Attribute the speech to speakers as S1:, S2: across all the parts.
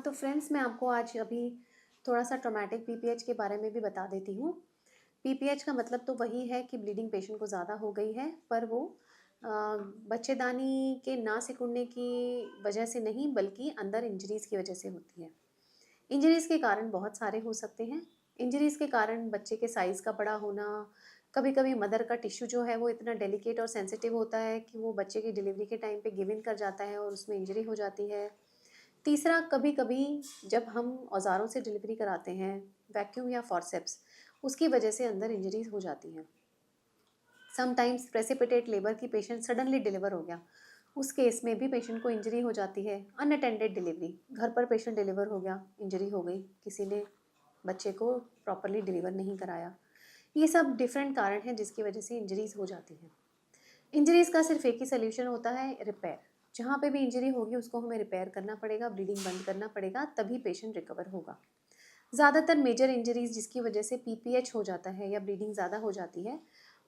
S1: तो फ्रेंड्स, मैं आपको आज अभी थोड़ा-सा ट्रॉमेटिक पीपीएच के बारे में भी बता देती हूँ। पीपीएच का मतलब तो वही है कि ब्लीडिंग पेशेंट को ज़्यादा हो गई है, पर वो अ, बच्चेदानी के ना सिकुड़ने की वजह से नहीं, बल्कि अंदर इंजरीज़ की वजह से होती है। इंजरीज़ के कारण बहुत सारे हो सकते हैं। इंजरीज़ के कारण बच्चे के साइज़ का बड़ा होना, कभी-कभी मदर का टिश्यू जो है वो इतना डेलिकेट और सेंसिटिव होता है कि वो बच्चे की डिलीवरी के टाइम पे गिव इन कर जाता है और उसमें इंजरी हो जाती है। तीसरा, कभी-कभी जब हम औज़ारों से डिलीवरी कराते हैं, वैक्यूम या फॉरसेप्स, उसकी वजह से अंदर इंजरीज़ हो जाती हैं। समटाइम्स प्रेसिपिटेट लेबर की पेशेंट सडनली डिलीवर हो गया, उस केस में भी पेशेंट को इंजरी हो जाती है। अनअटेंडेड डिलीवरी, घर पर पेशेंट डिलीवर हो गया, इंजरी हो गई, किसी ने बच्चे को प्रॉपर्ली डिलीवर नहीं कराया। ये सब डिफरेंट कारण हैं जिसकी वजह से इंजरीज़ हो जाती हैं। इंजरीज़ का सिर्फ एक ही सॉल्यूशन होता है, रिपेयर। जहाँ पे भी इंजरी होगी उसको हमें रिपेयर करना पड़ेगा, ब्लीडिंग बंद करना पड़ेगा, तभी पेशेंट रिकवर होगा। ज़्यादातर मेजर इंजरीज़ जिसकी वजह से पीपीएच हो जाता है या ब्लीडिंग ज़्यादा हो जाती है,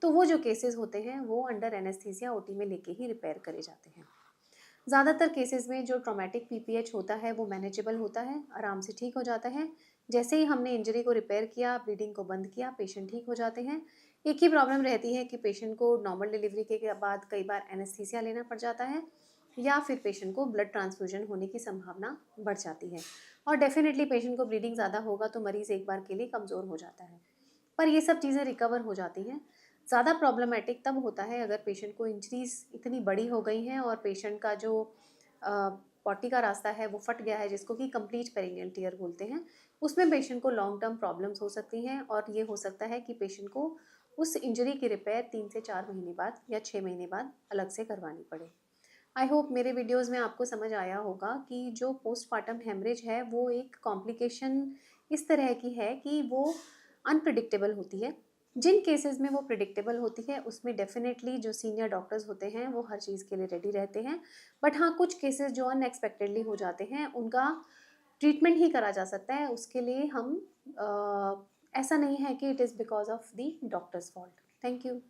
S1: तो वो जो केसेस होते हैं वो अंडर एनेस्थीसिया ओटी में लेके ही रिपेयर करे जाते हैं। ज़्यादातर केसेस में जो ट्रॉमेटिक पीपीएच होता है वो मैनेजेबल होता है, आराम से ठीक हो जाता है। जैसे ही हमने इंजरी को रिपेयर किया, ब्लीडिंग को बंद किया, पेशेंट ठीक हो जाते हैं। एक ही प्रॉब्लम रहती है कि पेशेंट को नॉर्मल डिलीवरी के बाद कई बार एनेस्थीसिया लेना पड़ जाता है, या फिर पेशेंट को ब्लड ट्रांसफ्यूजन होने की संभावना बढ़ जाती है। और डेफिनेटली पेशेंट को ब्लीडिंग ज़्यादा होगा तो मरीज़ एक बार के लिए कमज़ोर हो जाता है। पर ये सब चीज़ें रिकवर हो जाती हैं। ज़्यादा प्रॉब्लमैटिक तब होता है अगर पेशेंट को इंजरीज़ इतनी बड़ी हो गई हैं और पेशेंट का जो पॉटी का रास्ता है वो फट गया है, जिसको कि कंप्लीट पेरिनियल टियर बोलते हैं। उसमें पेशेंट को लॉन्ग टर्म प्रॉब्लम्स हो सकती हैं और ये हो सकता है कि पेशेंट को उस इंजरी की रिपेयर 3 से 4 महीने बाद या 6 महीने बाद अलग से करवानी पड़े। आई होप मेरे वीडियोज़ में आपको समझ आया होगा कि जो पोस्टपार्टम हेमरेज है वो एक कॉम्प्लिकेशन इस तरह की है कि वो अनप्रिडिक्टेबल होती है। जिन केसेस में वो प्रिडिक्टेबल होती है उसमें डेफिनेटली जो सीनियर डॉक्टर्स होते हैं वो हर चीज़ के लिए रेडी रहते हैं। बट हाँ, कुछ केसेस जो अनएक्सपेक्टेडली हो जाते हैं उनका ट्रीटमेंट ही करा जा सकता है। उसके लिए हम ऐसा नहीं है कि it is because of the doctors fault. Thank you.